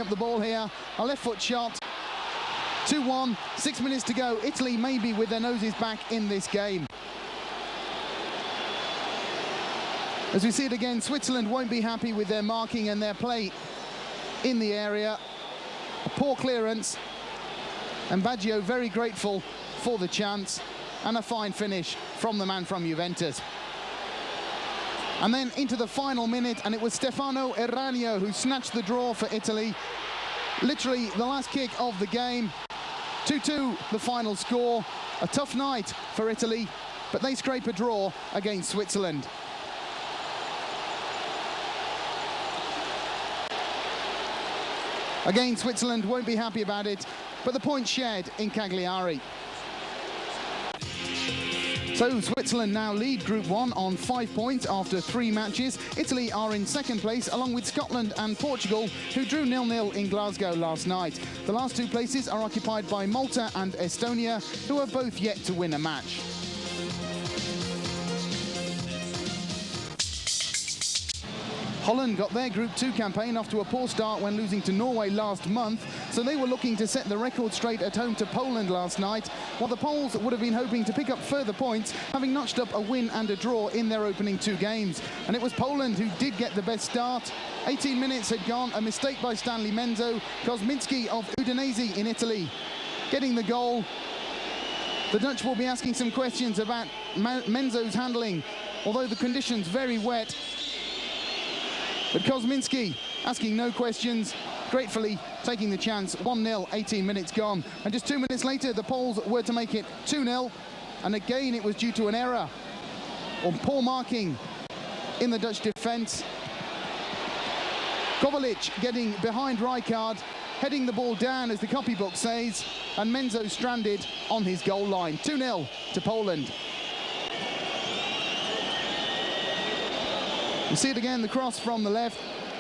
up the ball here, a left foot shot, 2-1, 6 minutes to go. Italy maybe with their noses back in this game. As we see it again, Switzerland won't be happy with their marking and their play in the area. A poor clearance, and Baggio very grateful for the chance, and a fine finish from the man from Juventus. And then into the final minute, and it was Stefano Eranio who snatched the draw for Italy. Literally the last kick of the game. 2-2 the final score. A tough night for Italy, but they scrape a draw against Switzerland. Again, Switzerland won't be happy about it, but the point shared in Cagliari. So Switzerland now lead Group 1 on 5 points after 3 matches. Italy are in second place, along with Scotland and Portugal, who drew 0-0 in Glasgow last night. The last 2 places are occupied by Malta and Estonia, who are both yet to win a match. Holland got their Group 2 campaign off to a poor start when losing to Norway last month, so they were looking to set the record straight at home to Poland last night, while the Poles would have been hoping to pick up further points, having notched up a win and a draw in their opening 2 games. And it was Poland who did get the best start. 18 minutes had gone, a mistake by Stanley Menzo, Kosminski of Udinese in Italy getting the goal. The Dutch will be asking some questions about Menzo's handling, although the conditions very wet. But Kosminski asking no questions, gratefully taking the chance. 1-0, 18 minutes gone. And just 2 minutes later, the Poles were to make it 2-0. And again, it was due to an error or poor marking in the Dutch defence. Kovacic getting behind Rijkaard, heading the ball down, as the copybook says, and Menzo stranded on his goal line. 2-0 to Poland. You see it again, the cross from the left.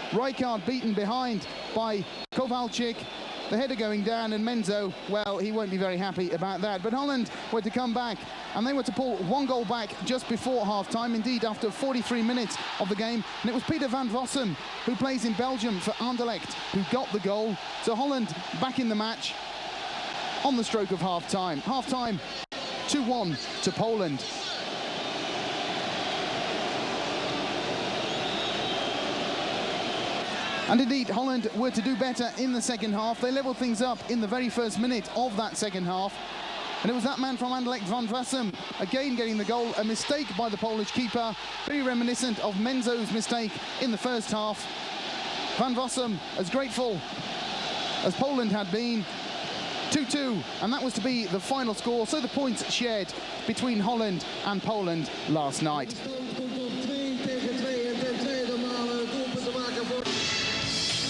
Rijkaard beaten behind by Kovacic. The header going down, and Menzo, well, he won't be very happy about that. But Holland were to come back, and they were to pull 1 goal back just before half-time, indeed after 43 minutes of the game. And it was Peter van Vossen, who plays in Belgium for Anderlecht, who got the goal. So Holland back in the match on the stroke of half-time. Half-time, 2-1 to Poland. And indeed, Holland were to do better in the second half. They levelled things up in the very first minute of that second half. And it was that man from Anderlecht, Van Vassem, again getting the goal. A mistake by the Polish keeper, very reminiscent of Menzo's mistake in the first half. Van Vassem as grateful as Poland had been. 2-2, and that was to be the final score. So the points shared between Holland and Poland last night.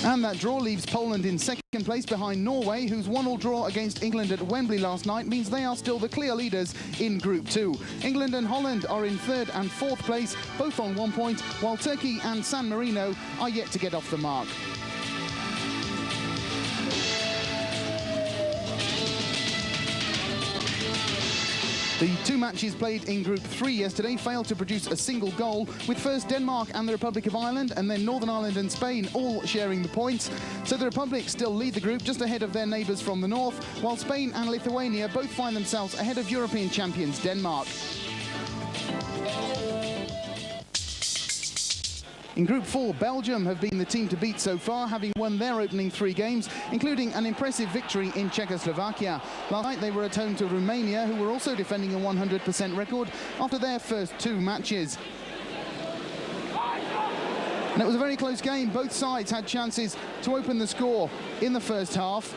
And that draw leaves Poland in second place behind Norway, whose 1-1 draw against England at Wembley last night means they are still the clear leaders in Group 2. England and Holland are in third and fourth place, both on 1 point, while Turkey and San Marino are yet to get off the mark. The 2 matches played in Group 3 yesterday failed to produce a single goal, with first Denmark and the Republic of Ireland, and then Northern Ireland and Spain all sharing the points. So the Republic still lead the group just ahead of their neighbours from the north, while Spain and Lithuania both find themselves ahead of European champions Denmark. In Group 4, Belgium have been the team to beat so far, having won their opening 3 games, including an impressive victory in Czechoslovakia. Last night they were at home to Romania, who were also defending a 100% record after their first 2 matches. And it was a very close game. Both sides had chances to open the score in the first half.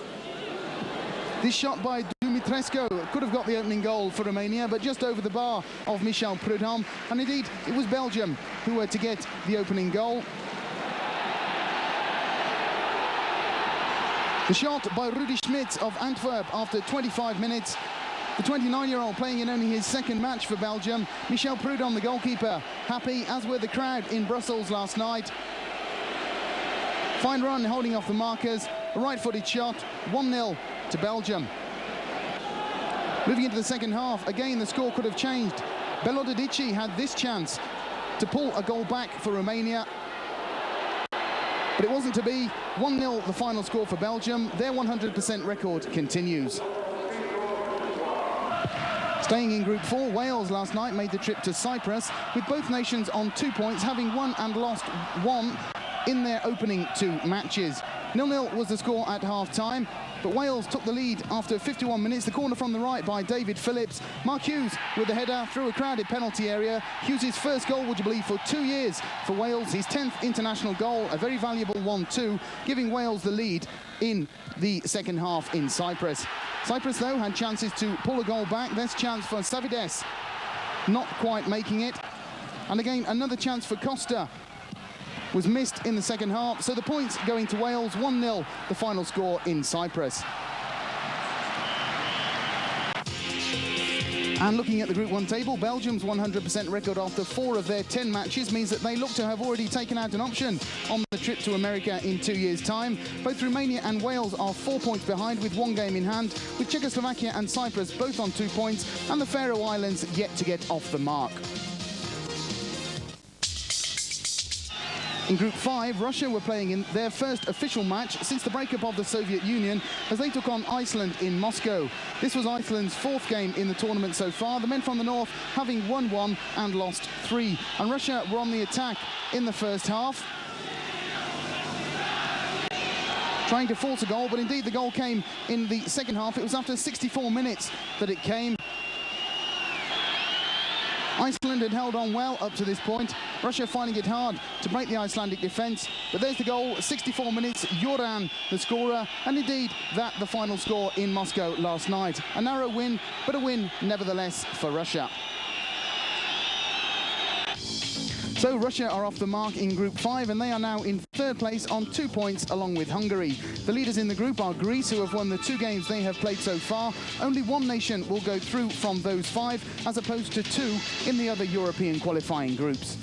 This shot by Dumitrescu could have got the opening goal for Romania, but just over the bar of Michel Prudhomme. And indeed, it was Belgium who were to get the opening goal. The shot by Rudy Schmidt of Antwerp after 25 minutes. The 29-year-old playing in only his second match for Belgium. Michel Prudhomme, the goalkeeper, happy, as were the crowd in Brussels last night. Fine run, holding off the markers. A right-footed shot, 1-0 to Belgium. Moving into the second half, again the score could have changed. Belodedici had this chance to pull a goal back for Romania. But it wasn't to be. 1-0 the final score for Belgium. Their 100% record continues. Staying in Group 4, Wales last night made the trip to Cyprus, with both nations on 2 points, having won and lost 1 in their opening 2 matches. 0-0 was the score at half-time, but Wales took the lead after 51 minutes. The corner from the right by David Phillips. Mark Hughes with the header through a crowded penalty area. Hughes' first goal, would you believe, for 2 years for Wales. His 10th international goal, a very valuable 1-2, giving Wales the lead in the second half in Cyprus. Cyprus, though, had chances to pull a goal back. This chance for Savides, not quite making it. And again, another chance for Costa was missed in the second half. So the points going to Wales, 1-0, the final score in Cyprus. And looking at the Group 1 table, Belgium's 100% record after 4 of their 10 matches means that they look to have already taken out an option on the trip to America in 2 years' time. Both Romania and Wales are 4 points behind with 1 game in hand, with Czechoslovakia and Cyprus both on 2 points, and the Faroe Islands yet to get off the mark. In Group 5, Russia were playing in their first official match since the breakup of the Soviet Union as they took on Iceland in Moscow. This was Iceland's 4th game in the tournament so far, the men from the north having won 1 and lost 3. And Russia were on the attack in the first half, trying to force a goal, but indeed the goal came in the second half. It was after 64 minutes that it came. Iceland had held on well up to this point. Russia finding it hard to break the Icelandic defence. But there's the goal, 64 minutes, Joran the scorer, and indeed that the final score in Moscow last night. A narrow win, but a win nevertheless for Russia. So Russia are off the mark in Group 5, and they are now in 3rd place on 2 points along with Hungary. The leaders in the group are Greece, who have won the 2 games they have played so far. Only 1 nation will go through from those 5, as opposed to 2 in the other European qualifying groups.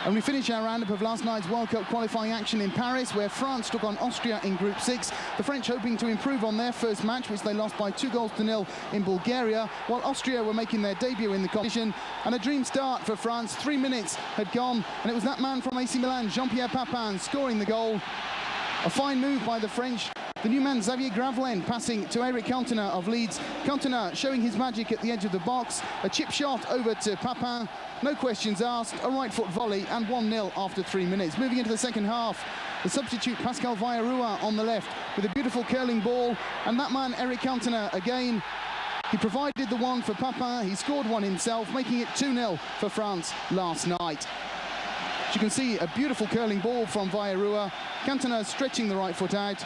And we finish our roundup of last night's World Cup qualifying action in Paris, where France took on Austria in Group 6. The French hoping to improve on their first match, which they lost by 2-0 in Bulgaria, while Austria were making their debut in the competition. And a dream start for France. 3 minutes had gone, and it was that man from AC Milan, Jean-Pierre Papin, scoring the goal. A fine move by the French. The new man, Xavier Gravelaine, passing to Eric Cantona of Leeds. Cantona showing his magic at the edge of the box. A chip shot over to Papin. No questions asked. A right foot volley, and 1-0 after 3 minutes. Moving into the second half, the substitute Pascal Villarua on the left with a beautiful curling ball. And that man, Eric Cantona, again, he provided the one for Papin. He scored one himself, making it 2-0 for France last night. As you can see, a beautiful curling ball from Villarua. Cantona stretching the right foot out.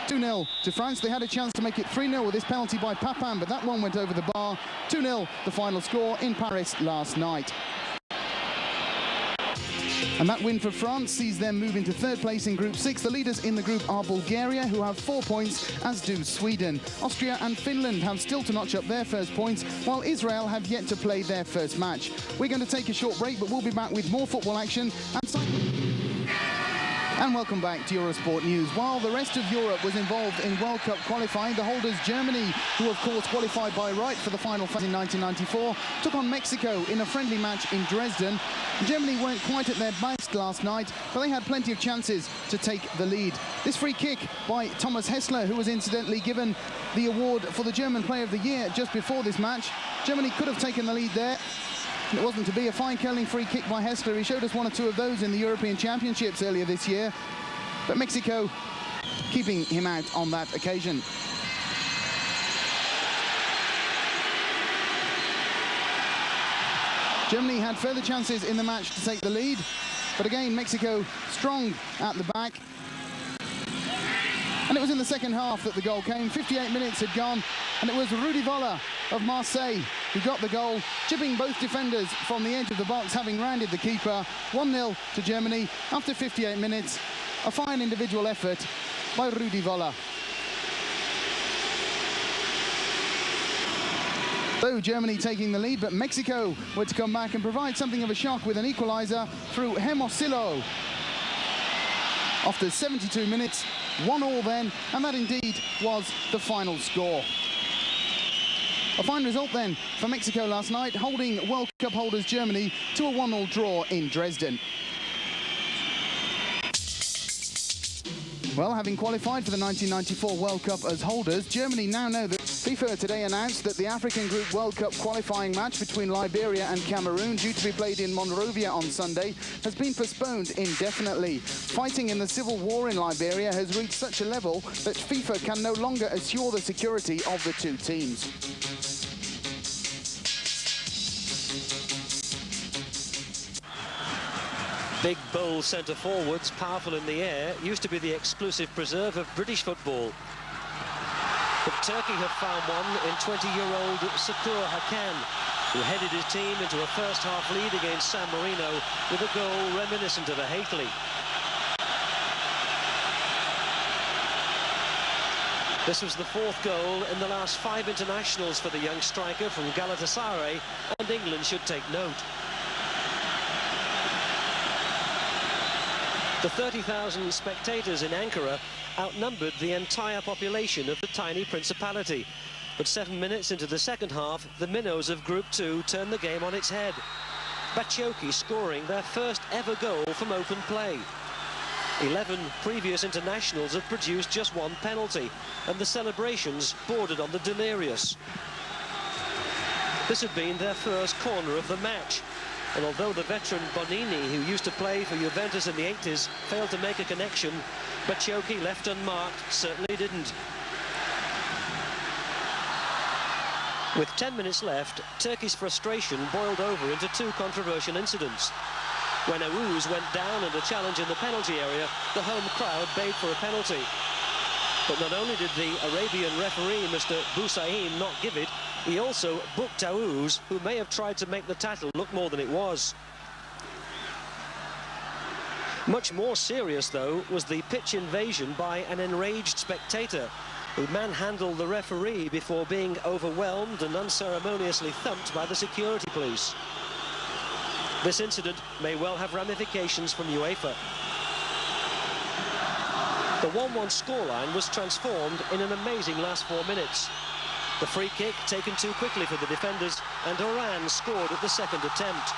2-0 to France. They had a chance to make it 3-0 with this penalty by Papin, but that one went over the bar. 2-0 the final score in Paris last night. And that win for France sees them move into 3rd place in Group 6. The leaders in the group are Bulgaria, who have 4 points, as do Sweden. Austria and Finland have still to notch up their first points, while Israel have yet to play their first match. We're going to take a short break, but we'll be back with more football action and welcome back to Eurosport News. While the rest of Europe was involved in World Cup qualifying, the holders Germany, who of course qualified by right for the final phase in 1994, took on Mexico in a friendly match in Dresden. Germany weren't quite at their best last night, but they had plenty of chances to take the lead. This free kick by Thomas Hessler, who was incidentally given the award for the German Player of the Year just before this match. Germany could have taken the lead there. It wasn't to be. A fine curling free kick by Hessler. He showed us 1 or 2 of those in the European Championships earlier this year. But Mexico keeping him out on that occasion. Germany had further chances in the match to take the lead. But again, Mexico strong at the back. And it was in the second half that the goal came. 58 minutes had gone, and it was Rudi Völler of Marseille who got the goal, chipping both defenders from the edge of the box, having rounded the keeper. 1-0 to Germany after 58 minutes. A fine individual effort by Rudi Völler. So Germany taking the lead, but Mexico were to come back and provide something of a shock with an equaliser through Hermosillo. After 72 minutes, 1-1 then, and that indeed was the final score. A fine result then for Mexico last night, holding World Cup holders Germany to a 1-1 draw in Dresden. Well, having qualified for the 1994 World Cup as holders, Germany now know that FIFA today announced that the African Group World Cup qualifying match between Liberia and Cameroon, due to be played in Monrovia on Sunday, has been postponed indefinitely. Fighting in the civil war in Liberia has reached such a level that FIFA can no longer assure the security of the two teams. Big, bold centre-forwards, powerful in the air, used to be the exclusive preserve of British football. But Turkey have found one in 20-year-old Sakur Hakan, who headed his team into a first-half lead against San Marino with a goal reminiscent of a Hakeley. This was the fourth goal in the last 5 internationals for the young striker from Galatasaray, and England should take note. The 30,000 spectators in Ankara outnumbered the entire population of the tiny principality. But 7 minutes into the second half, the minnows of Group 2 turned the game on its head. Batshuayi scoring their first ever goal from open play. 11 previous internationals had produced just 1 penalty, and the celebrations bordered on the delirious. This had been their first corner of the match. And although the veteran Bonini, who used to play for Juventus in the 80s, failed to make a connection, Batshuayi, left unmarked, certainly didn't. With 10 minutes left, Turkey's frustration boiled over into 2 controversial incidents. When Aouz went down in a challenge in the penalty area, the home crowd bayed for a penalty. But not only did the Arabian referee, Mr. Boussaïm, not give it, he also booked Aouz, who may have tried to make the tackle look more than it was. Much more serious, though, was the pitch invasion by an enraged spectator who manhandled the referee before being overwhelmed and unceremoniously thumped by the security police. This incident may well have ramifications from UEFA. The 1-1 scoreline was transformed in an amazing last 4 minutes. The free kick taken too quickly for the defenders, and Oran scored at the second attempt.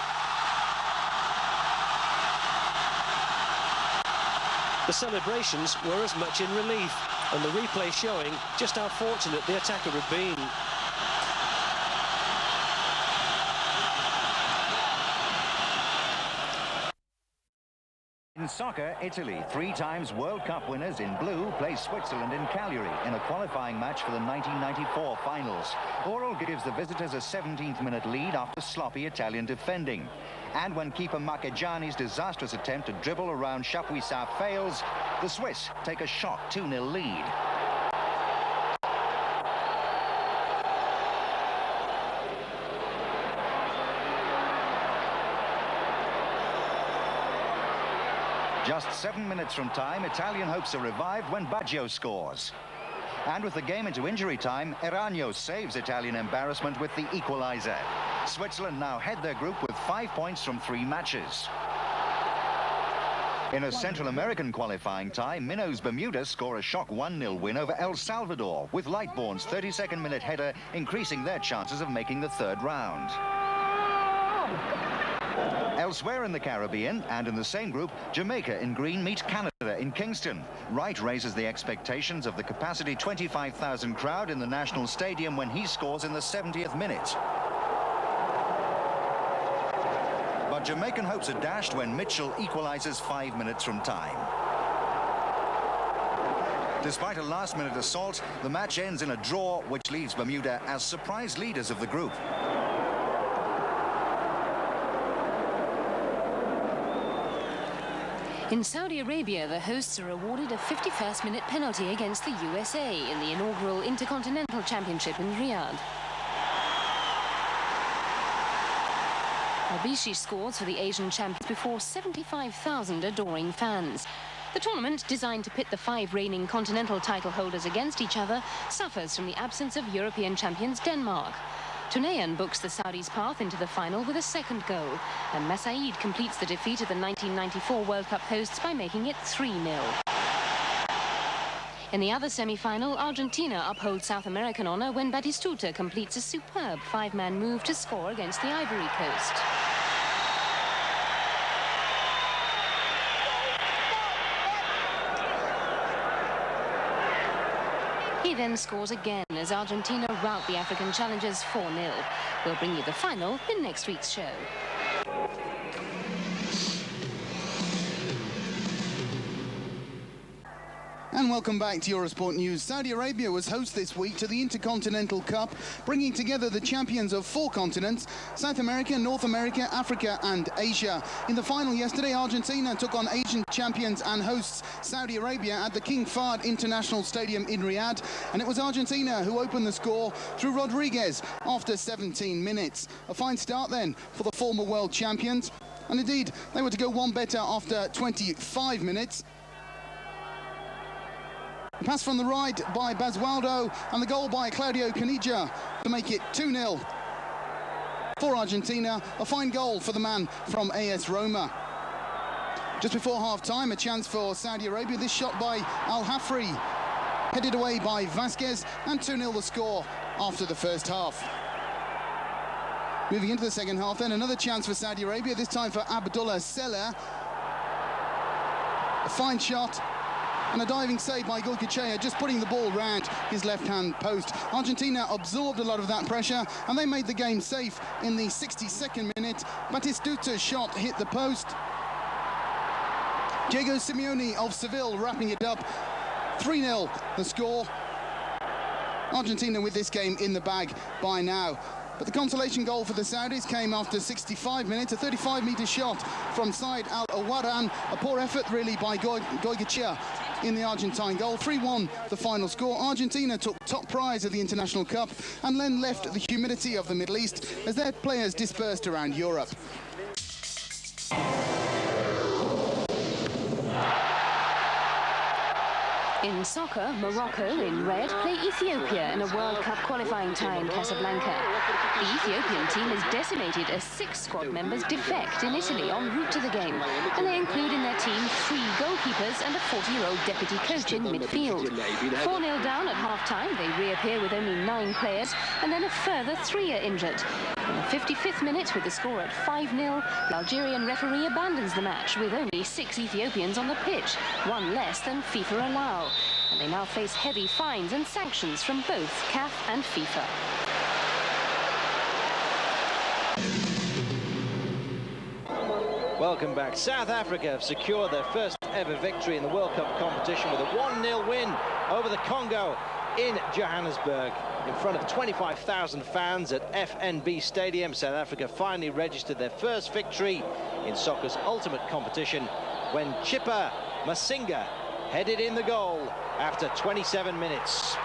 The celebrations were as much in relief, and the replay showing just how fortunate the attacker had been. In soccer, Italy, 3 times World Cup winners in blue, play Switzerland in Cagliari in a qualifying match for the 1994 finals. Oral gives the visitors a 17th-minute lead after sloppy Italian defending. And when keeper Marchegiani's disastrous attempt to dribble around Chapuisat fails, the Swiss take a shock 2-0 lead. Just 7 minutes from time, Italian hopes are revived when Baggio scores. And with the game into injury time, Eragno saves Italian embarrassment with the equaliser. Switzerland now head their group with 5 points from 3 matches. In a Central American qualifying tie, Minnows Bermuda score a shock 1-0 win over El Salvador, with Lightbourne's 32nd minute header increasing their chances of making the 3rd round. Elsewhere in the Caribbean, and in the same group, Jamaica in green meet Canada in Kingston. Wright raises the expectations of the capacity 25,000 crowd in the National Stadium when he scores in the 70th minute. But Jamaican hopes are dashed when Mitchell equalises 5 minutes from time. Despite a last-minute assault, the match ends in a draw, which leaves Bermuda as surprise leaders of the group. In Saudi Arabia, the hosts are awarded a 51st-minute penalty against the USA in the inaugural Intercontinental Championship in Riyadh. Albishi scores for the Asian champions before 75,000 adoring fans. The tournament, designed to pit the 5 reigning continental title holders against each other, suffers from the absence of European champions Denmark. Tunayan books the Saudis' path into the final with a 2nd goal, and Masaid completes the defeat of the 1994 World Cup hosts by making it 3-0. In the other semi-final, Argentina upholds South American honour when Batistuta completes a superb five-man move to score against the Ivory Coast. He then scores again as Argentina rout the African challengers 4-0. We'll bring you the final in next week's show. And welcome back to Eurosport News. Saudi Arabia was host this week to the Intercontinental Cup, bringing together the champions of 4 continents: South America, North America, Africa and Asia. In the final yesterday, Argentina took on Asian champions and hosts Saudi Arabia at the King Fahd International Stadium in Riyadh, and it was Argentina who opened the score through Rodriguez after 17 minutes. A fine start then for the former world champions, and indeed they were to go one better after 25 minutes. A pass from the right by Basualdo and the goal by Claudio Caniggia to make it 2-0 for Argentina. A fine goal for the man from AS Roma. Just before half-time, a chance for Saudi Arabia. This shot by Al Hafri, headed away by Vasquez, and 2-0 the score after the first half. Moving into the second half then, another chance for Saudi Arabia, this time for Abdullah Seller. A fine shot and a diving save by Goycochea, just putting the ball round his left-hand post. Argentina absorbed a lot of that pressure and they made the game safe in the 62nd minute. Batistuta's shot hit the post. Diego Simeone of Seville wrapping it up. 3-0 the score. Argentina with this game in the bag by now. But the consolation goal for the Saudis came after 65 minutes, a 35-metre shot from Said Al-Awaran. A poor effort really by Goycochea in the Argentine goal. 3-1 the final score. Argentina took top prize of the International Cup and then left the humidity of the Middle East as their players dispersed around Europe. In soccer, Morocco in red play Ethiopia in a World Cup qualifying tie in Casablanca. The Ethiopian team is decimated as 6 squad members defect in Italy en route to the game, and they include in their team 3 goalkeepers and a 40-year-old deputy coach in midfield. 4-0 down at half-time, they reappear with only 9 players, and then a further 3 are injured. In the 55th minute, with the score at 5-0, the Algerian referee abandons the match with only 6 Ethiopians on the pitch, 1 less than FIFA allow. And they now face heavy fines and sanctions from both CAF and FIFA. Welcome back. South Africa have secured their first ever victory in the World Cup competition with a 1-0 win over the Congo in Johannesburg. In front of 25,000 fans at FNB Stadium, South Africa finally registered their first victory in soccer's ultimate competition when Chipper Masinga headed in the goal after 27 minutes.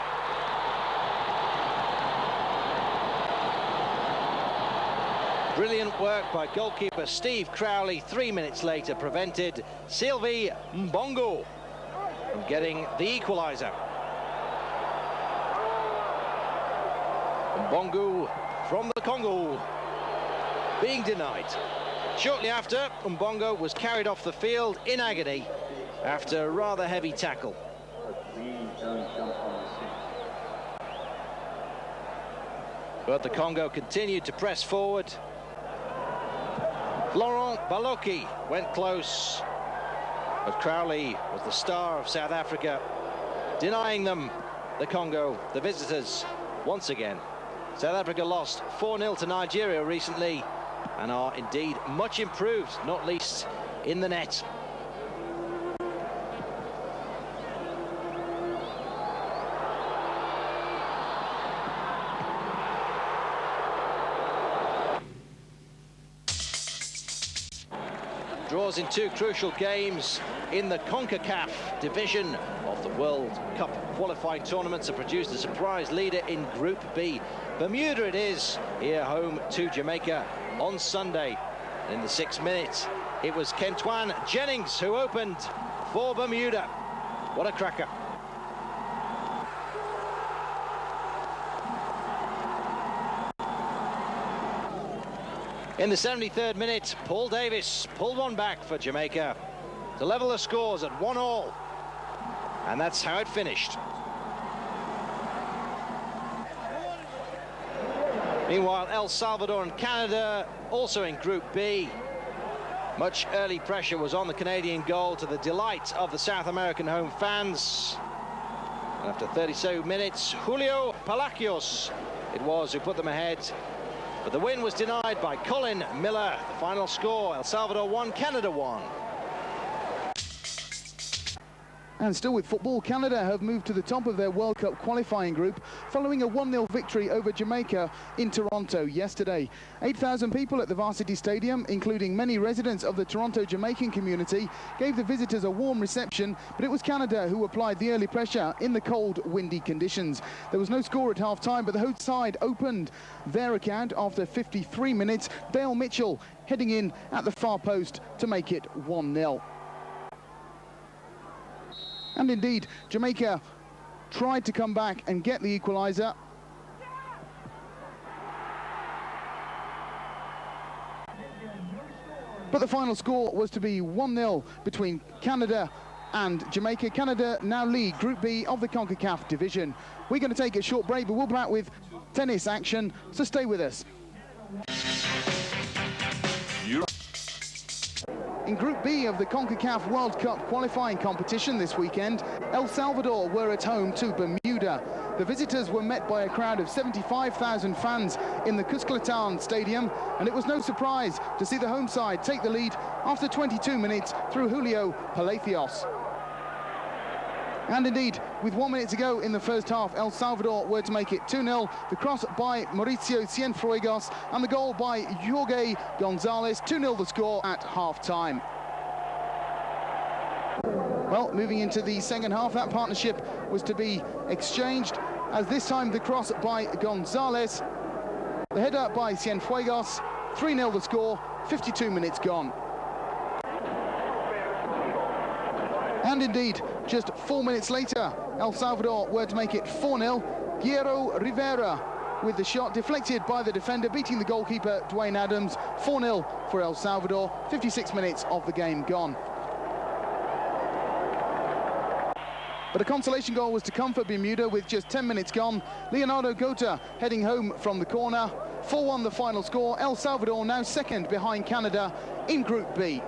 Brilliant work by goalkeeper Steve Crowley 3 minutes later prevented Sylvie Mbongo from getting the equaliser. Mbongo from the Congo being denied. Shortly after, Mbongo was carried off the field in agony after a rather heavy tackle. But the Congo continued to press forward. Laurent Baloki went close, but Crowley was the star of South Africa, denying them, the Congo, the visitors, once again. South Africa lost 4-0 to Nigeria recently and are indeed much improved, not least in the net. Draws in 2 crucial games in the CONCACAF division of the World Cup qualifying tournaments have produced a surprise leader in Group B. Bermuda it is, here home to Jamaica on Sunday. In the 6th minute, it was Kentwan Jennings who opened for Bermuda. What a cracker. In the 73rd minute, Paul Davis pulled one back for Jamaica to level the scores at 1-1. And that's how it finished. Meanwhile, El Salvador and Canada also in Group B. Much early pressure was on the Canadian goal, to the delight of the South American home fans. And after 32 minutes, Julio Palacios it was who put them ahead. But the win was denied by Colin Miller. The final score, El Salvador 1, Canada 1. And still with football, Canada have moved to the top of their World Cup qualifying group following a 1-0 victory over Jamaica in Toronto yesterday. 8,000 people at the Varsity Stadium, including many residents of the Toronto Jamaican community, gave the visitors a warm reception, but it was Canada who applied the early pressure in the cold, windy conditions. There was no score at half-time, but the host side opened their account after 53 minutes. Dale Mitchell heading in at the far post to make it 1-0. And indeed, Jamaica tried to come back and get the equaliser. But the final score was to be 1-0 between Canada and Jamaica. Canada now lead Group B of the CONCACAF division. We're going to take a short break, but we'll be back with tennis action, so stay with us. In Group B of the CONCACAF World Cup qualifying competition this weekend, El Salvador were at home to Bermuda. The visitors were met by a crowd of 75,000 fans in the Cuscatlan Stadium, and it was no surprise to see the home side take the lead after 22 minutes through Julio Palacios. And indeed, with 1 minute to go in the first half, El Salvador were to make it 2-0. The cross by Mauricio Cienfuegos and the goal by Jorge Gonzalez. 2-0 the score at half-time. Well, moving into the second half, that partnership was to be exchanged, as this time the cross by Gonzalez, the header by Cienfuegos. 3-0 the score, 52 minutes gone. And indeed, just 4 minutes later, El Salvador were to make it 4-0. Guerrero Rivera with the shot deflected by the defender, beating the goalkeeper, Dwayne Adams. 4-0 for El Salvador, 56 minutes of the game gone. But a consolation goal was to come for Bermuda with just 10 minutes gone. Leonardo Gota heading home from the corner. 4-1 the final score. El Salvador now second behind Canada in Group B.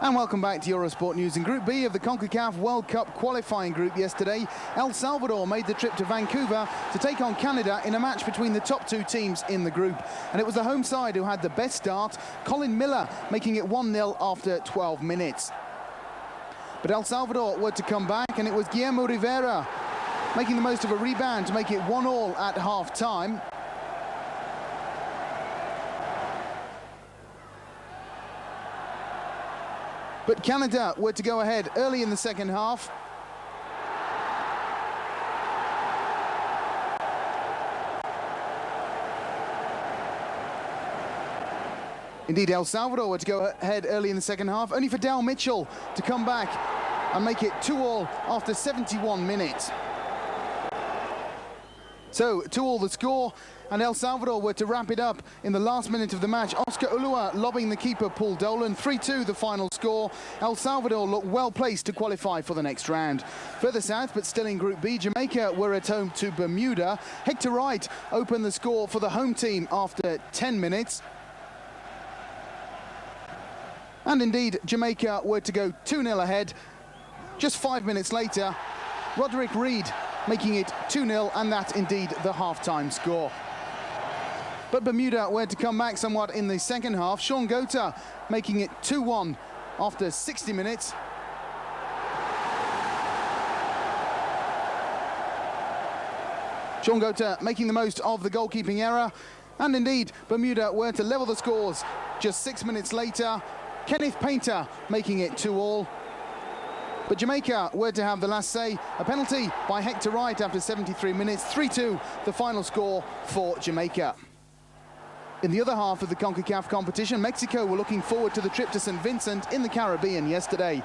And welcome back to Eurosport News. In Group B of the CONCACAF World Cup qualifying group yesterday, El Salvador made the trip to Vancouver to take on Canada in a match between the top two teams in the group. And it was the home side who had the best start, Colin Miller making it 1-0 after 12 minutes. But El Salvador were to come back, and it was Guillermo Rivera making the most of a rebound to make it 1-1 at half-time. But Canada were to go ahead early in the second half. Indeed, El Salvador were to go ahead early in the second half, only for Dale Mitchell to come back and make it 2-2 after 71 minutes. So, 2-2 the score, and El Salvador were to wrap it up in the last minute of the match. Oscar Ulloa lobbing the keeper Paul Dolan. 3-2 the final score. El Salvador looked well placed to qualify for the next round. Further south, but still in Group B, Jamaica were at home to Bermuda. Hector Wright opened the score for the home team after 10 minutes. And indeed, Jamaica were to go 2-0 ahead. Just 5 minutes later, Roderick Reed making it 2-0, and that indeed the half-time score. But Bermuda were to come back somewhat in the second half. Sean Gota making it 2-1 after 60 minutes. Sean Gota making the most of the goalkeeping error. And indeed, Bermuda were to level the scores just 6 minutes later. Kenneth Painter making it 2-2. But Jamaica were to have the last say. A penalty by Hector Wright after 73 minutes. 3-2 the final score for Jamaica. In the other half of the CONCACAF competition, Mexico were looking forward to the trip to St. Vincent in the Caribbean yesterday.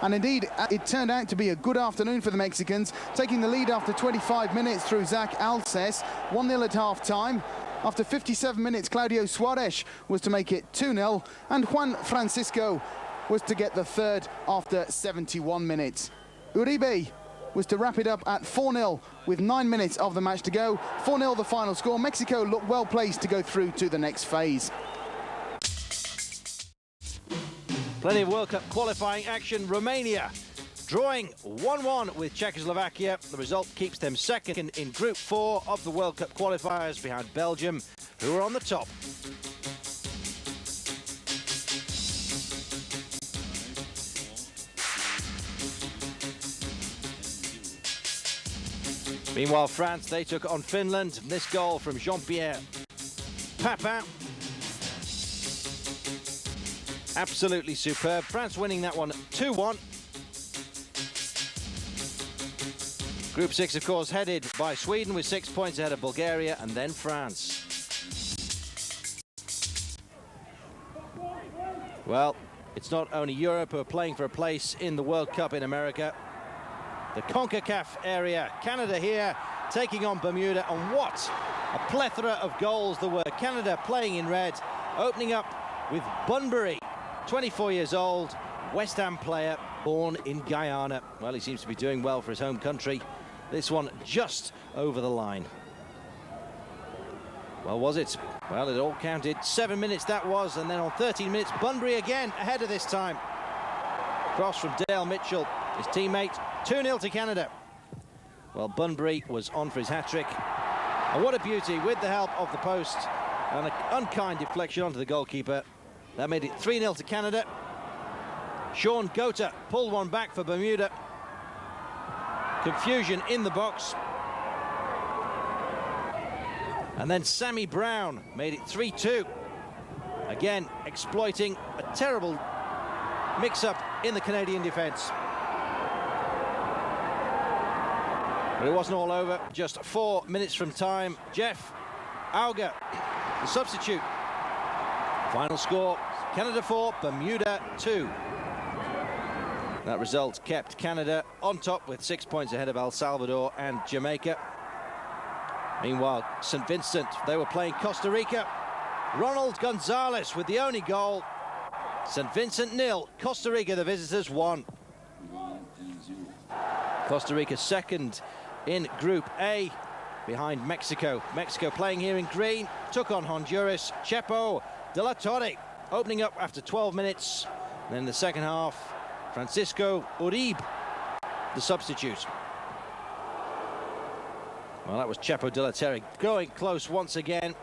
And indeed, it turned out to be a good afternoon for the Mexicans, taking the lead after 25 minutes through Zach Alces. 1-0 at half-time. After 57 minutes, Claudio Suarez was to make it 2-0, and Juan Francisco was to get the third after 71 minutes. Uribe was to wrap it up at 4-0 with 9 minutes of the match to go. 4-0 the final score. Mexico looked well placed to go through to the next phase. Plenty of World Cup qualifying action. Romania drawing 1-1 with Czechoslovakia. The result keeps them second in Group 4 of the World Cup qualifiers behind Belgium, who are on the top. Meanwhile, France, they took on Finland. This goal from Jean-Pierre Papin. Absolutely superb. France winning that one 2-1. Group 6, of course, headed by Sweden with 6 points ahead of Bulgaria and then France. Well, it's not only Europe who are playing for a place in the World Cup in America. The CONCACAF area, Canada here taking on Bermuda, and what a plethora of goals there were. Canada playing in red, opening up with Bunbury, 24 years old, West Ham player, born in Guyana. Well, he seems to be doing well for his home country. This one just over the line. Well, was it? Well, it all counted. 7 minutes that was, and then on 13 minutes, Bunbury again ahead of this time. Cross from Dale Mitchell, his teammate. 2-0 to Canada. Well, Bunbury was on for his hat-trick. And what a beauty, with the help of the post and an unkind deflection onto the goalkeeper. That made it 3-0 to Canada. Sean Gota pulled one back for Bermuda. Confusion in the box. And then Sammy Brown made it 3-2. Again, exploiting a terrible mix-up in the Canadian defence. But it wasn't all over. Just 4 minutes from time. Jeff Auger, the substitute. Final score, Canada 4, Bermuda 2. That result kept Canada on top with 6 points ahead of El Salvador and Jamaica. Meanwhile, St. Vincent, they were playing Costa Rica. Ronald Gonzalez with the only goal. St. Vincent 0, Costa Rica, the visitors, 1. Costa Rica second in Group A behind Mexico. Mexico playing here in green, took on Honduras. Chepo de la Torre opening up after 12 minutes. And then in the second half, Francisco Uribe, the substitute. Well, that was Chepo de la Torre going close once again.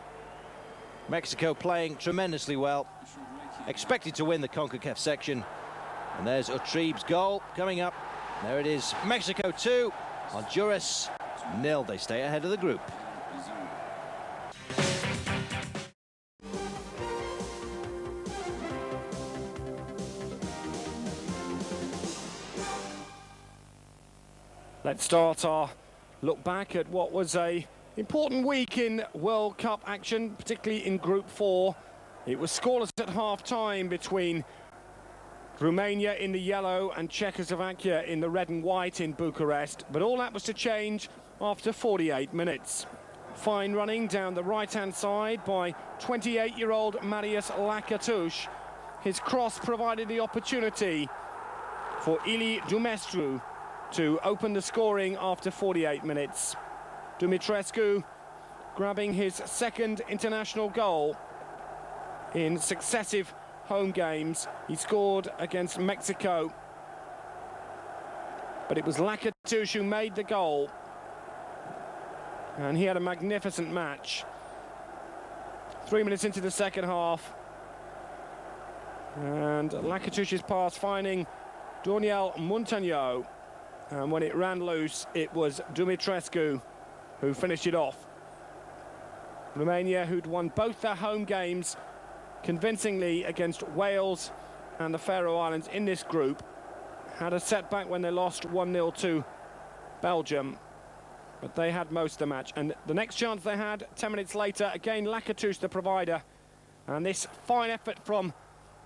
Mexico playing tremendously well. Expected to win the CONCACAF section. And there's Utribe's goal coming up. There it is, Mexico 2, Honduras 0. They stay ahead of the group. Let's start our look back at what was an important week in World Cup action, particularly in Group 4. It was scoreless at half-time between Romania in the yellow and Czechoslovakia in the red and white in Bucharest, but all that was to change after 48 minutes. Fine running down the right-hand side by 28-year-old Marius Lacatuș. His cross provided the opportunity for Ilie Dumitrescu to open the scoring after 48 minutes. Dumitrescu grabbing his second international goal in successive home games. He scored against Mexico, but it was Lacatuș who made the goal, and he had a magnificent match. 3 minutes into the second half, and Lacatuș's pass finding Daniel Montagno, and when it ran loose, it was Dumitrescu who finished it off. Romania, who'd won both their home games convincingly against Wales and the Faroe Islands in this group, had a setback when they lost 1-0 to Belgium, but they had most of the match. And the next chance they had, 10 minutes later, again Lacatuș the provider, and this fine effort from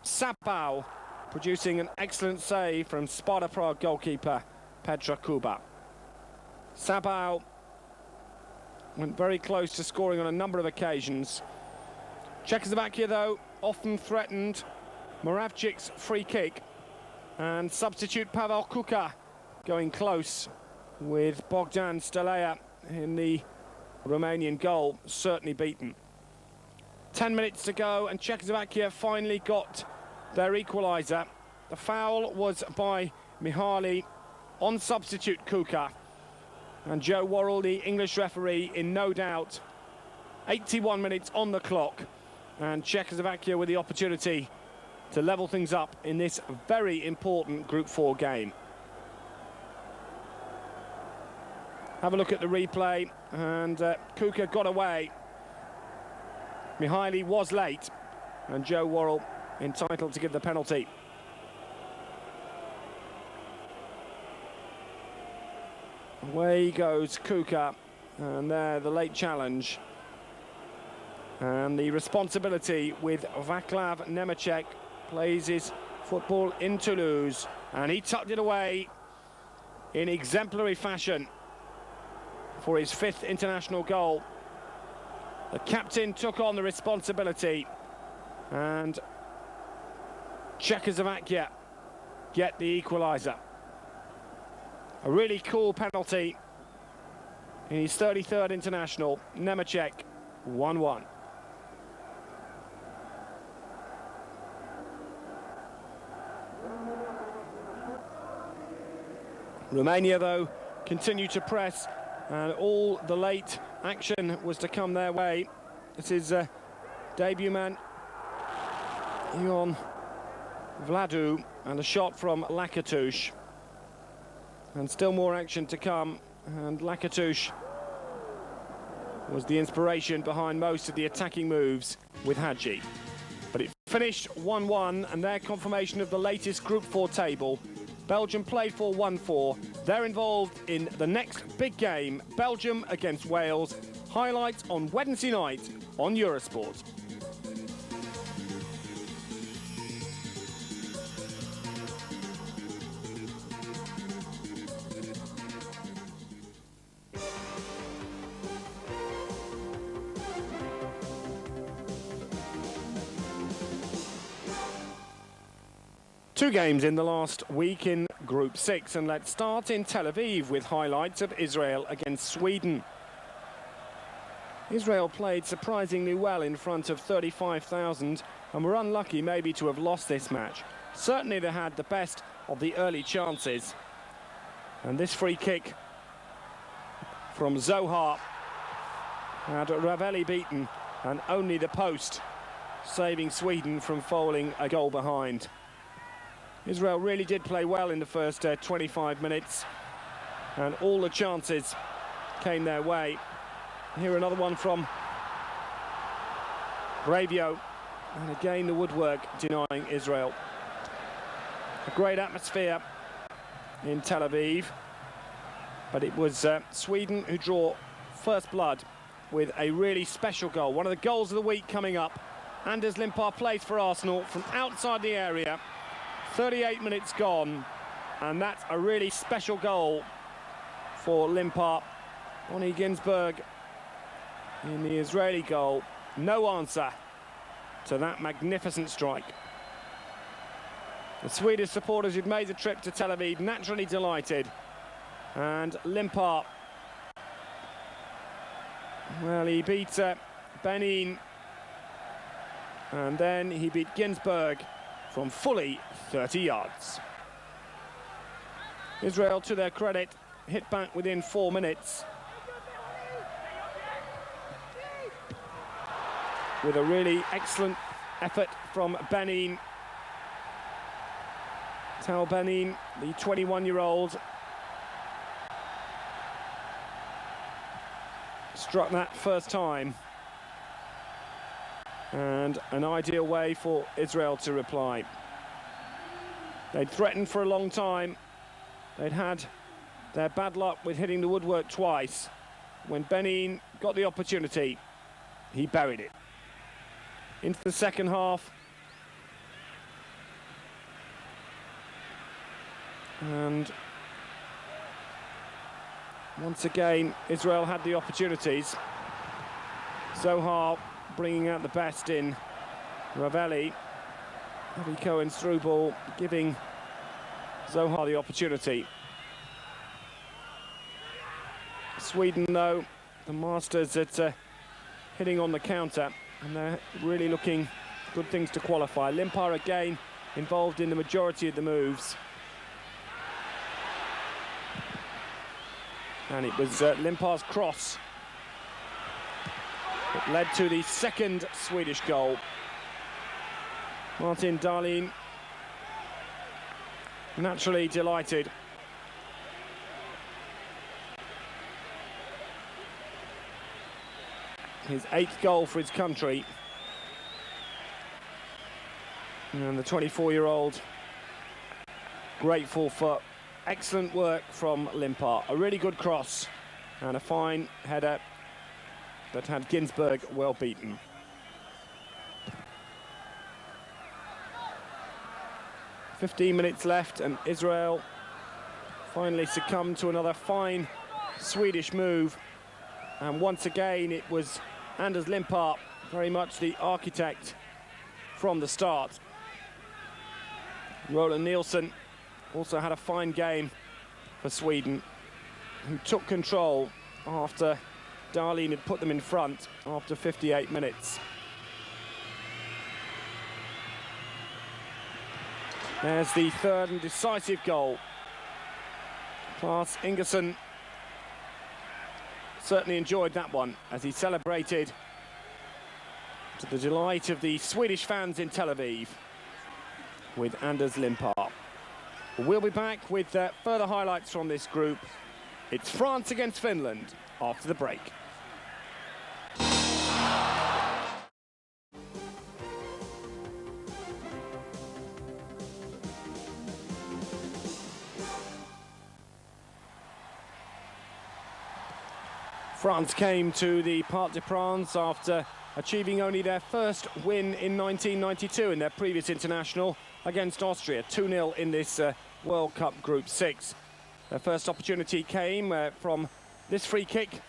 Sapau, producing an excellent save from Sparta Prague goalkeeper Petra Kuba. Sapau went very close to scoring on a number of occasions. Czechoslovakia, though, often threatened. Moravcik's free kick And substitute Pavel Kuka going close with Bogdan Stelea in the Romanian goal, certainly beaten. 10 minutes to go and Czechoslovakia finally got their equaliser. The foul was by Mihaly on substitute Kuka. And Joe Worrell, the English referee, in no doubt. 81 minutes on the clock. And Czechoslovakia with the opportunity to level things up in this very important Group 4 game. Have a look at the replay, and Kuka got away. Mihaly was late, and Joe Worrell entitled to give the penalty. Away goes Kuka, and there the late challenge. And the responsibility with Václav Nemeček, plays his football in Toulouse, and he tucked it away in exemplary fashion for his 5th international goal. The captain took on the responsibility, and Czechoslovakia get the equaliser. A really cool penalty in his 33rd international. Nemeček, 1-1. Romania, though, continued to press, and all the late action was to come their way. This is debut man Ion Vladu, and a shot from Lakatush. And still more action to come, and Lakatush was the inspiration behind most of the attacking moves with Hadji. But it finished 1-1, and their confirmation of the latest Group 4 table. Belgium played for 1-4. They're involved in the next big game, Belgium against Wales. Highlights on Wednesday night on Eurosport. Two games in the last week in Group 6, and let's start in Tel Aviv with highlights of Israel against Sweden. Israel played surprisingly well in front of 35,000 and were unlucky maybe to have lost this match. Certainly they had the best of the early chances. And this free kick from Zohar had Ravelli beaten, and only the post saving Sweden from falling a goal behind. Israel really did play well in the first 25 minutes, and all the chances came their way. Here another one from Bravio, and again the woodwork denying Israel. A great atmosphere in Tel Aviv, but it was Sweden who draw first blood with a really special goal. One of the goals of the week coming up. Anders Limpar plays for Arsenal from outside the area. 38 minutes gone, and that's a really special goal for Limpar. Oni Ginsberg in the Israeli goal. No answer to that magnificent strike. The Swedish supporters who'd made the trip to Tel Aviv naturally delighted, and Limpar, well, he beat Benin, and then he beat Ginsberg from fully 30 yards. Israel, to their credit, hit back within 4 minutes with a really excellent effort from Benin. Tal Benin, the 21-year-old, struck that first time, and an ideal way for Israel to reply. They'd threatened for a long time. They'd had their bad luck with hitting the woodwork twice. When Benin got the opportunity, he buried it. Into the second half. And once again, Israel had the opportunities. Zohar bringing out the best in Ravelli. Avi Cohen's through ball, giving Zohar the opportunity. Sweden, though, the masters at hitting on the counter, and they're really looking good things to qualify. Limpar again involved in the majority of the moves. And it was Limpar's cross that led to the second Swedish goal. Martin Dahlin naturally delighted. His 8th goal for his country. And the 24-year-old grateful for excellent work from Limpar. A really good cross and a fine header that had Ginsberg well beaten. "15 minutes left and Israel finally succumbed to another fine Swedish move. And once again it was Anders Limpar, very much the architect from the start. Roland Nielsen also had a fine game for Sweden, who took control after Dahlin had put them in front after 58 minutes. There's the third and decisive goal. Claes Ingersson certainly enjoyed that one as he celebrated to the delight of the Swedish fans in Tel Aviv with Anders Limpar. We'll be back with further highlights from this group. It's France against Finland after the break. France came to the Parc des Princes after achieving only their first win in 1992 in their previous international against Austria, 2-0 in this World Cup Group 6. Their first opportunity came from this free kick.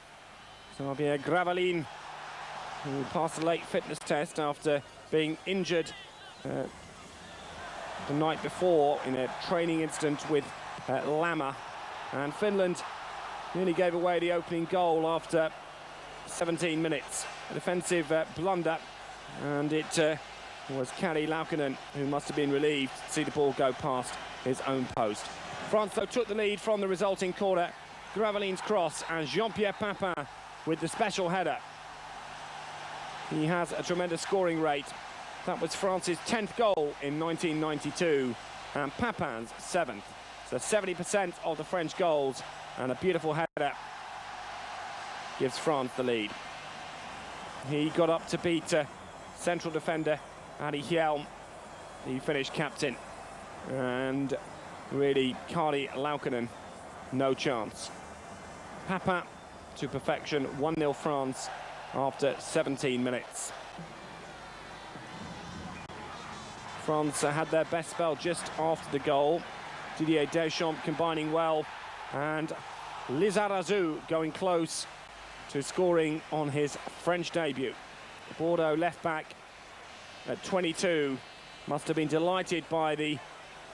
Xavier Gravelin, who passed the late fitness test after being injured the night before in a training incident with Lama. And Finland nearly gave away the opening goal after 17 minutes. A defensive blunder, and it was Kari Laukkanen who must have been relieved to see the ball go past his own post. France, though, took the lead from the resulting corner. Gravelin's cross and Jean-Pierre Papin with the special header. He has a tremendous scoring rate. That was France's 10th goal in 1992 and Papin's 7th. So 70% of the French goals, and a beautiful header gives France the lead. He got up to beat central defender Adi Hjelm, the Finnish captain, and really Kari Laukkanen, no chance. Papin to perfection, 1-0 France after 17 minutes. France had their best spell just after the goal. Didier Deschamps combining well, and Lizarazu going close to scoring on his French debut. Bordeaux left back at 22 must have been delighted by the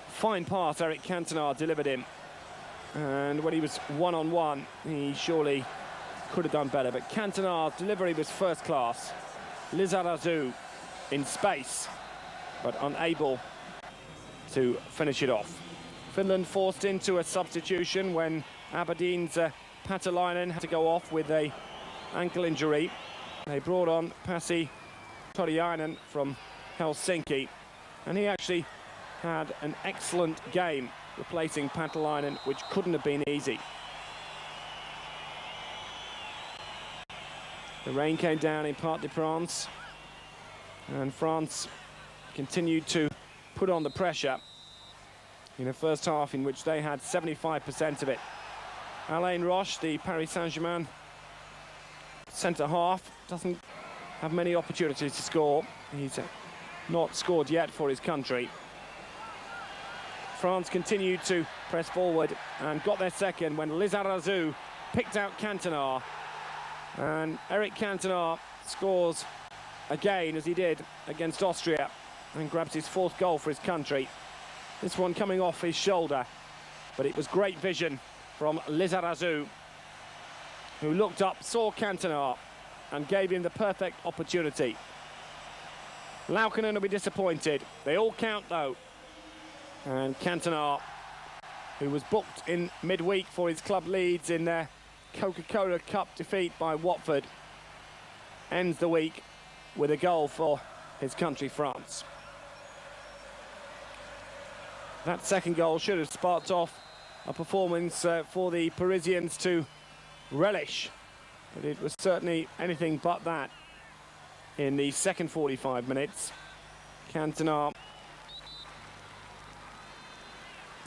fine pass Eric Cantona delivered him. And when he was one-on-one, he surely could have done better. But Cantona's delivery was first class. Lizarazu in space, but unable to finish it off. Finland forced into a substitution when Aberdeen's Patalainen had to go off with an ankle injury. They brought on Pasi Toriainen from Helsinki, and he actually had an excellent game replacing Patalainen, which couldn't have been easy. The rain came down in Parc des Princes, and France continued to put on the pressure in a first half in which they had 75% of it. Alain Roche, the Paris Saint-Germain centre-half, doesn't have many opportunities to score. He's not scored yet for his country. France continued to press forward and got their second when Lizarazu picked out Cantona. And Eric Cantona scores again, as he did against Austria, and grabs his 4th goal for his country. This one coming off his shoulder, but it was great vision from Lizarazu, who looked up, saw Cantona, and gave him the perfect opportunity. Laukkanen will be disappointed. They all count, though. And Cantona, who was booked in midweek for his club Leeds in their Coca-Cola Cup defeat by Watford, ends the week with a goal for his country, France. That second goal should have sparked off a performance for the Parisians to relish, but it was certainly anything but that in the second 45 minutes. Cantona,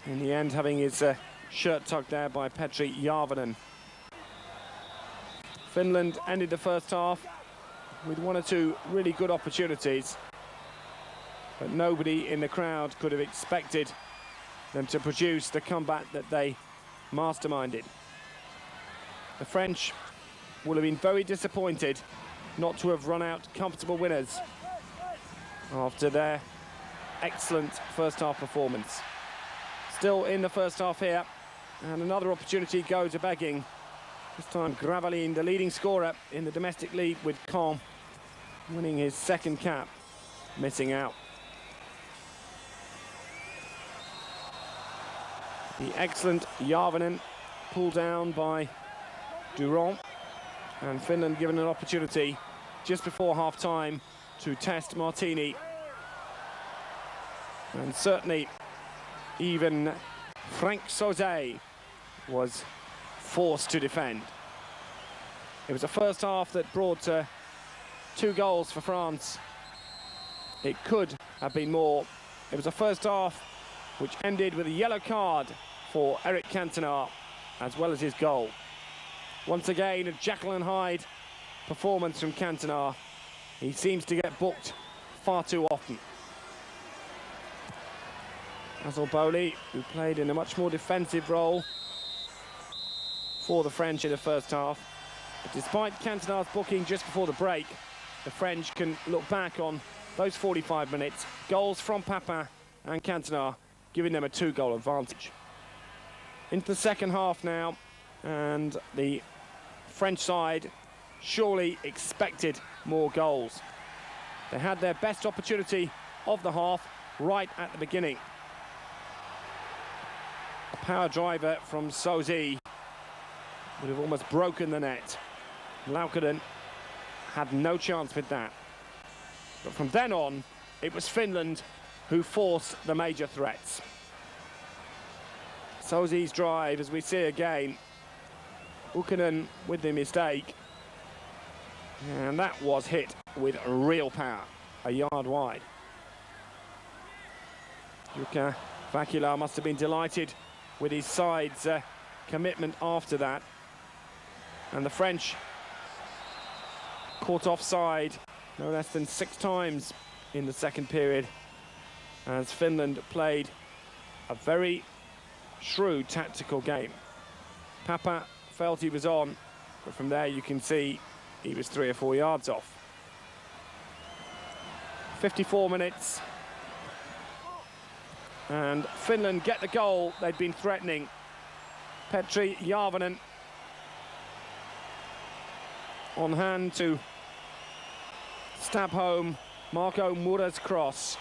in the end, having his shirt tugged there by Petri Järvinen. Finland ended the first half with one or two really good opportunities, but nobody in the crowd could have expected them to produce the comeback that they masterminded. The French will have been very disappointed not to have run out comfortable winners after their excellent first half performance. Still in the first half here, and another opportunity goes a begging. This time Gravelines, the leading scorer in the domestic league with Caen, winning his second cap, missing out. The excellent Järvinen pulled down by Durand, and Finland given an opportunity just before half-time to test Martini. And certainly even Franck Sauzet was forced to defend. It was a first half that brought 2 goals for France. It could have been more. It was a first half which ended with a yellow card for Eric Cantona, as well as his goal. Once again, a Jekyll and Hyde performance from Cantona. He seems to get booked far too often. Asel Bowley, who played in a much more defensive role for the French in the first half. But despite Cantona's booking just before the break, the French can look back on those 45 minutes, goals from Papin and Cantona, giving them a 2-goal advantage. Into the second half now, and the French side surely expected more goals. They had their best opportunity of the half right at the beginning. A power driver from Sauzet would have almost broken the net. Laukkanen had no chance with that. But from then on, it was Finland who forced the major threats. Sauzet's drive, as we see again, Ukkonen with the mistake, and that was hit with real power, a yard wide. Jukka Vakila must have been delighted with his side's commitment after that. And the French caught offside no less than 6 times in the second period, as Finland played a very shrewd tactical game. Papin felt he was on, but from there you can see he was 3 or 4 yards off. 54 minutes, and Finland get the goal they'd been threatening. Petri Järvinen on hand to stab home Marko Mura's cross.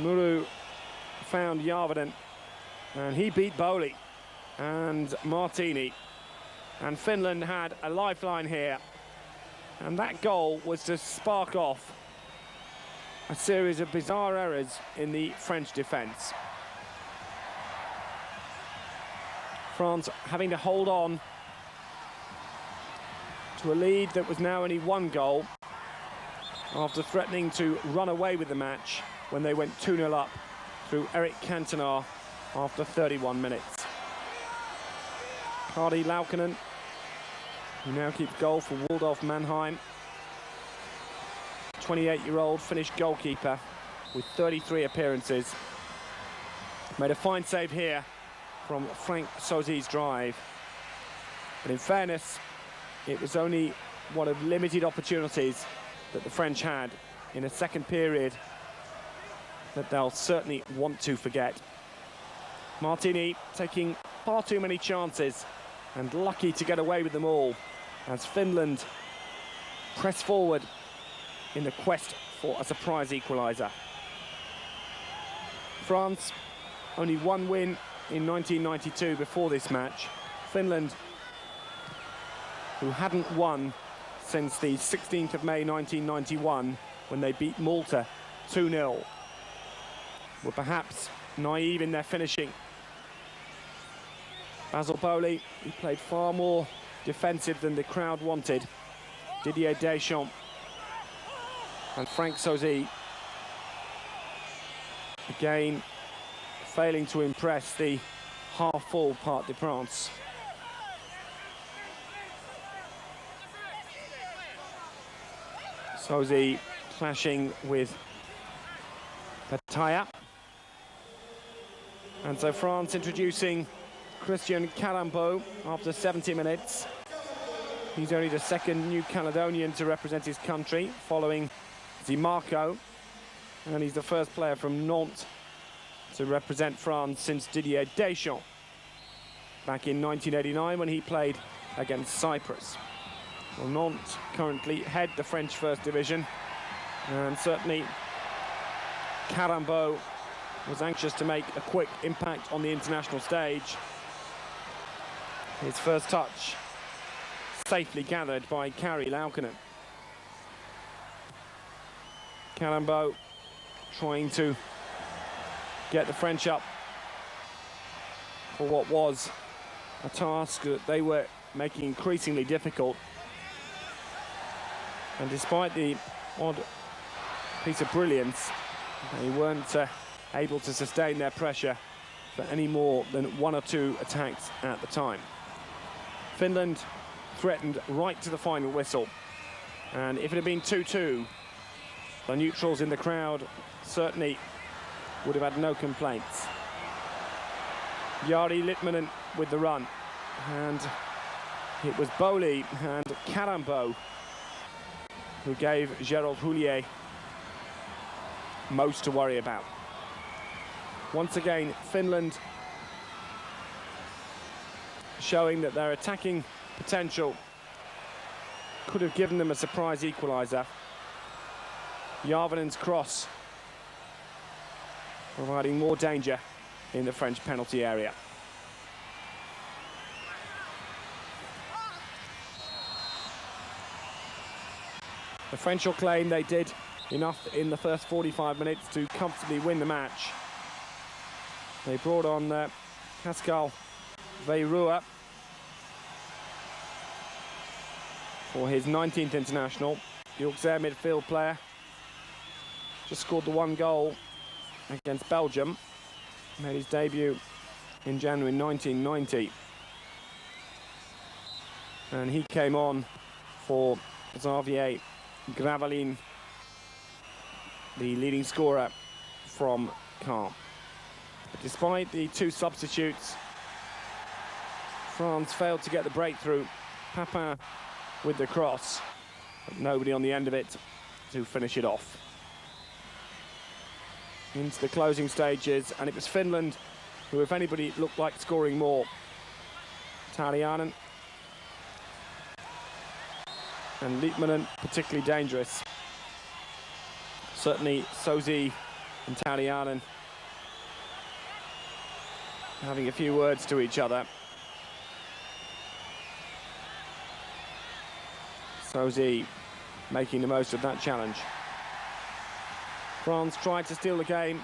Muru found Järvinen, and he beat Bowley and Martini. And Finland had a lifeline here. And that goal was to spark off a series of bizarre errors in the French defence. France having to hold on to a lead that was now only 1 goal after threatening to run away with the match when they went 2-0 up through Eric Cantona after 31 minutes. Kari Laukkanen, who now keeps goal for Waldorf Mannheim. 28-year-old Finnish goalkeeper with 33 appearances. Made a fine save here from Franck Sauzet's drive. But in fairness, it was only one of limited opportunities that the French had in a second period that they'll certainly want to forget. Martini taking far too many chances and lucky to get away with them all as Finland press forward in the quest for a surprise equaliser. France, only one win in 1992 before this match. Finland, who hadn't won since the 16th of May 1991 when they beat Malta 2-0, were perhaps naive in their finishing. Basil Bowley, he played far more defensive than the crowd wanted. Didier Deschamps and Franck Sauzet, again failing to impress the half-full Parc des Princes. Sauzet clashing with Pataya. And so France introducing Christian Carambeau after 70 minutes. He's only the second New Caledonian to represent his country, following Zimarco. And he's the first player from Nantes to represent France since Didier Deschamps back in 1989 when he played against Cyprus. Well, Nantes currently head the French First Division, and certainly Carambeau was anxious to make a quick impact on the international stage. His first touch safely gathered by Kari Laukkanen. Carambeau trying to get the French up for what was a task that they were making increasingly difficult. And despite the odd piece of brilliance, they weren't able to sustain their pressure for any more than one or two attacks at the time. Finland threatened right to the final whistle, and if it had been 2-2, the neutrals in the crowd certainly would have had no complaints. Jari Litmanen with the run, and it was Bowley and Carambeau who gave Gérald Houllier most to worry about. Once again, Finland showing that their attacking potential could have given them a surprise equaliser. Järvenen's cross providing more danger in the French penalty area. The French will claim they did enough in the first 45 minutes to comfortably win the match. They brought on Pascal Veyrua for his 19th international. The Auxerre midfield player just scored the one goal against Belgium. Made his debut in January 1990. And he came on for Xavier Gravelines, the leading scorer from Caen. But despite the two substitutes, France failed to get the breakthrough. Papin with the cross, but nobody on the end of it to finish it off. Into the closing stages, and it was Finland who, if anybody, looked like scoring more. Talianen and Litmanen particularly dangerous. Certainly Sauzet and Talianen having a few words to each other. Sauzet making the most of that challenge. France tried to steal the game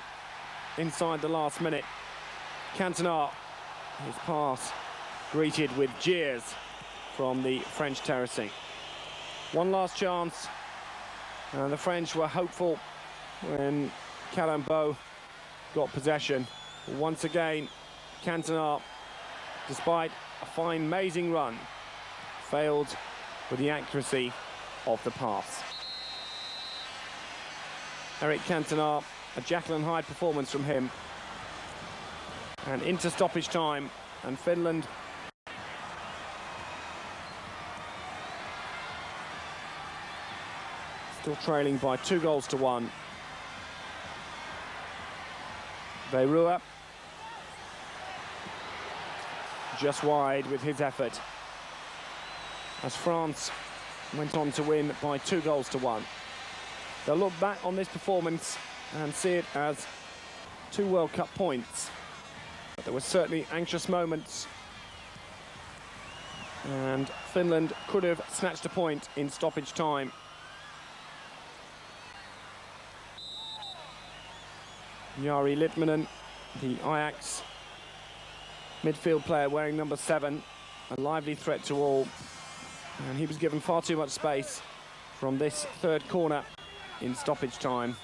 inside the last minute. Cantona, his pass greeted with jeers from the French terracing. One last chance, and the French were hopeful when Carambeau got possession. Once again, Cantona, despite a fine, amazing run, failed with the accuracy of the pass. Eric Cantona, a Jekyll and Hyde performance from him. And into stoppage time, and Finland still trailing by 2-1. Veyrua just wide with his effort, as France went on to win by 2-1. They'll look back on this performance and see it as 2 World Cup points. But there were certainly anxious moments, and Finland could have snatched a point in stoppage time. Jari Litmanen, the Ajax midfield player wearing number 7, a lively threat to all, and he was given far too much space from this third corner in stoppage time,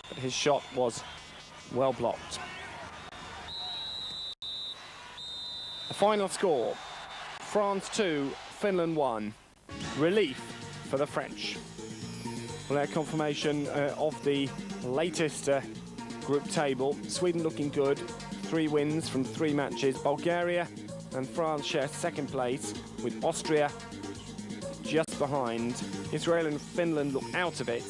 but his shot was well blocked. The final score, France 2, Finland 1. Relief for the French. Well, their confirmation of the latest group table. Sweden looking good, 3 wins from 3 matches. Bulgaria and France share second place, with Austria just behind. Israel and Finland look out of it.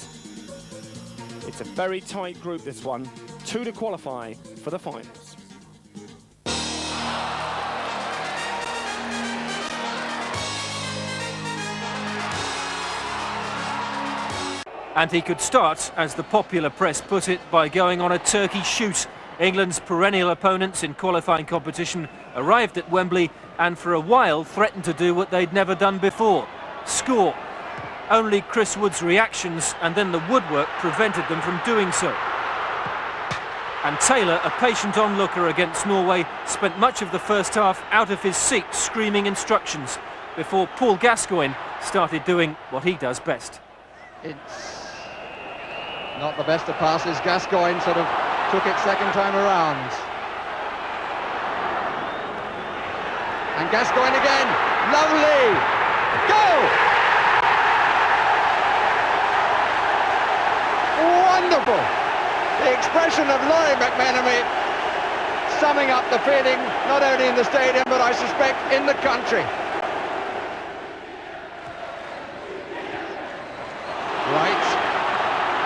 It's a very tight group, this one. 2 to qualify for the finals. And he could start, as the popular press put it, by going on a turkey shoot. England's perennial opponents in qualifying competition arrived at Wembley and for a while threatened to do what they'd never done before: score. Only Chris Wood's reactions and then the woodwork prevented them from doing so. And Taylor, a patient onlooker against Norway, spent much of the first half out of his seat screaming instructions before Paul Gascoigne started doing what he does best. It's not the best of passes. Gascoigne sort of took it second time around. And Gascoigne again. Lovely! Go! Wonderful! The expression of Laurie McMenemy summing up the feeling not only in the stadium but I suspect in the country. Right,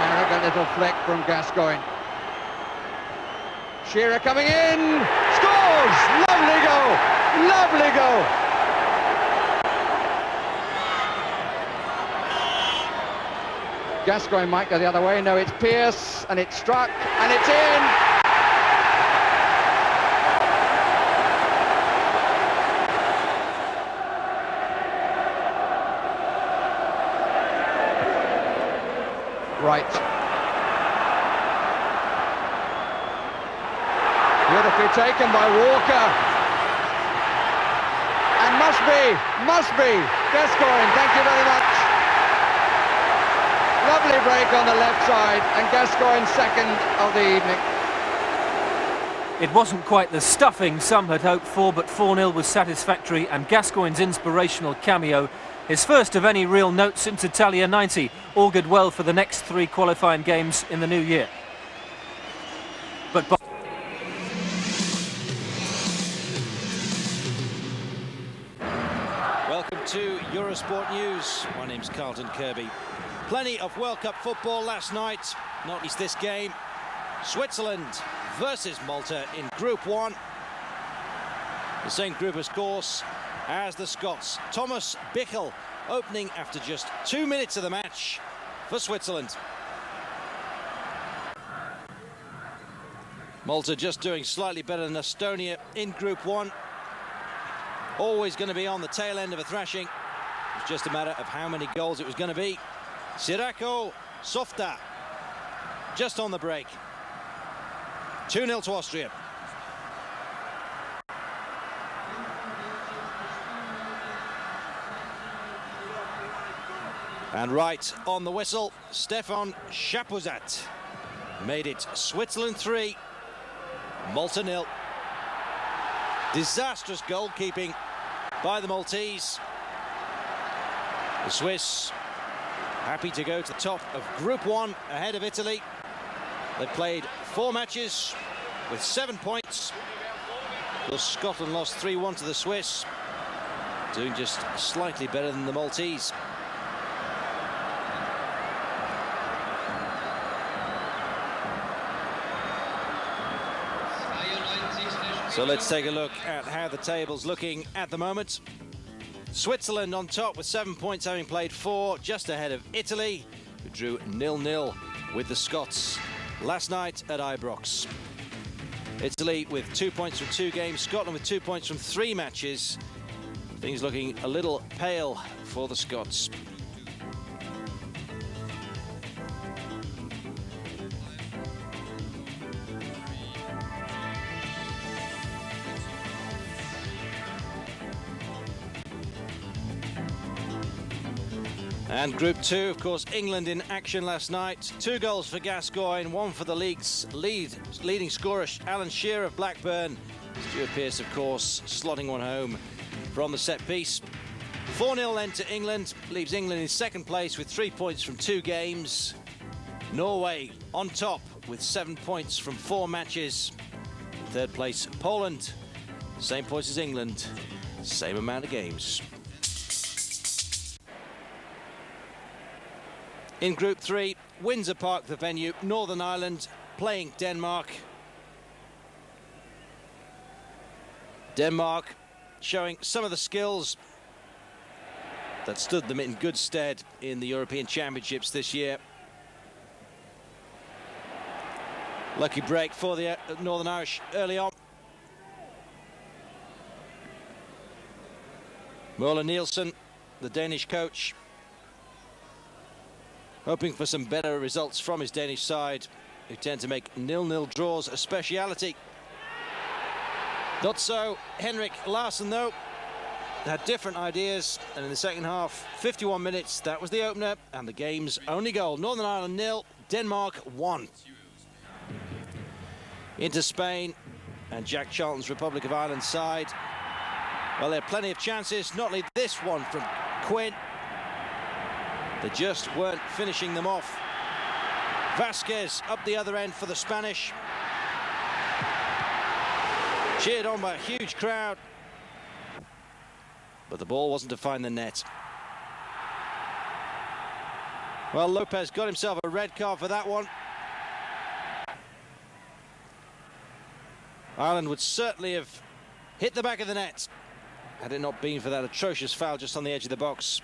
arrogant little fleck from Gascoigne. Shearer coming in, scores! Lovely goal, lovely goal. Gascoigne might go the other way. No, it's Pearce, and it's struck, and it's in. Right. Beautifully taken by Walker. And must be. Gascoigne, thank you very much. Lovely break on the left side, and Gascoigne's second of the evening. It wasn't quite the stuffing some had hoped for, but 4-0 was satisfactory, and Gascoigne's inspirational cameo, his first of any real note since Italia 90, augured well for the next 3 qualifying games in the new year. But Welcome to Eurosport News. My name's Carlton Kirby. Plenty of World Cup football last night, not least this game. Switzerland versus Malta in Group 1. The same group, of course, as the Scots. Thomas Bichel opening after just 2 minutes of the match for Switzerland. Malta just doing slightly better than Estonia in Group 1. Always going to be on the tail end of a thrashing. It was just a matter of how many goals it was going to be. Sirako Softa just on the break. 2-0 to Austria. And right on the whistle, Stefan Chapuzat made it Switzerland 3, Malta 0. Disastrous goalkeeping by the Maltese. The Swiss happy to go to the top of Group 1 ahead of Italy. They played 4 matches with 7 points. Well, Scotland lost 3-1 to the Swiss, doing just slightly better than the Maltese. So let's take a look at how the table's looking at the moment. Switzerland on top with 7 points, having played 4, just ahead of Italy, who drew 0-0 with the Scots last night at Ibrox. Italy with 2 points from 2 games, Scotland with 2 points from 3 matches. Things looking a little pale for the Scots. And Group 2, of course, England in action last night. 2 goals for Gascoigne, 1 for the league's leading scorer, Alan Shearer of Blackburn. Stuart Pearce, of course, slotting one home from the set piece. 4-0 then to England, leaves England in second place with 3 points from 2 games. Norway on top with 7 points from 4 matches. Third place, Poland, same points as England, same amount of games. In Group 3, Windsor Park, the venue, Northern Ireland playing Denmark. Denmark showing some of the skills that stood them in good stead in the European Championships this year. Lucky break for the Northern Irish early on. Mola Nielsen, the Danish coach, hoping for some better results from his Danish side, who tend to make 0-0 draws a speciality. Not so Henrik Larsson, though, had different ideas, and in the second half, 51 minutes, that was the opener, and the game's only goal. Northern Ireland 0, Denmark 1. Into Spain, and Jack Charlton's Republic of Ireland side. Well, there are plenty of chances, not only this one from Quinn. They just weren't finishing them off. Vasquez up the other end for the Spanish. Cheered on by a huge crowd. But the ball wasn't to find the net. Well, Lopez got himself a red card for that one. Ireland would certainly have hit the back of the net had it not been for that atrocious foul just on the edge of the box.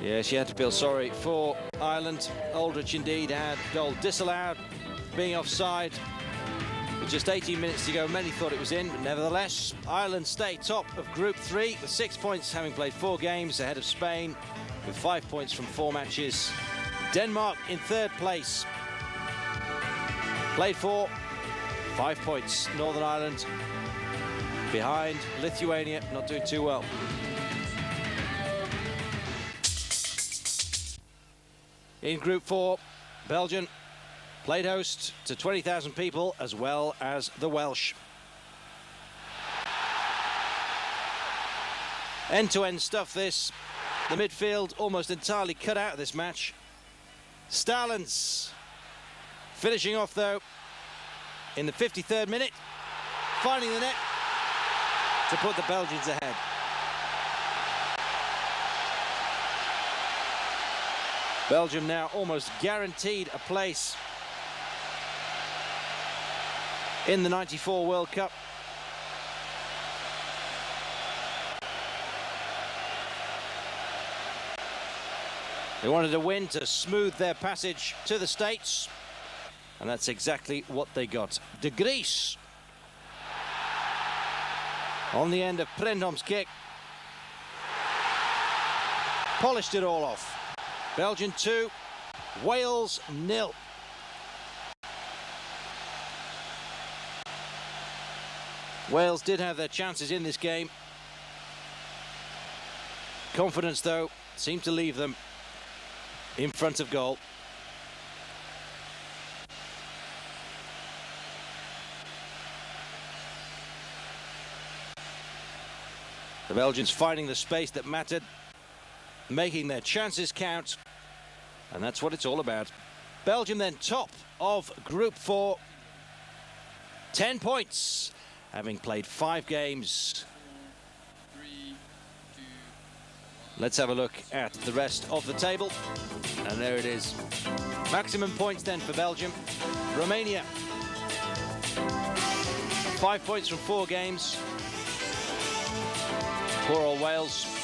Yes, you had to feel sorry for Ireland. Aldrich indeed had goal disallowed, being offside. With just 18 minutes to go, many thought it was in, but nevertheless, Ireland stay top of Group 3 with 6 points, having played 4 games, ahead of Spain with 5 points from 4 matches. Denmark in third place. Played 4, 5 points. Northern Ireland behind Lithuania, not doing too well. In Group 4, Belgium played host to 20,000 people, as well as the Welsh. End-to-end stuff this. The midfield almost entirely cut out of this match. Stalins finishing off, though, in the 53rd minute, finding the net to put the Belgians ahead. Belgium now almost guaranteed a place in the '94 World Cup. They wanted a win to smooth their passage to the States, and that's exactly what they got. De Vries on the end of Prendham's kick. Polished it all off. Belgium 2, Wales 0. Wales did have their chances in this game. Confidence, though, seemed to leave them in front of goal. The Belgians finding the space that mattered, making their chances count, and that's what it's all about. Belgium then top of Group 4, 10 points, having played 5 games. Let's have a look at the rest of the table. And there it is. Maximum points then for Belgium. Romania, 5 points from 4 games. Poor old Wales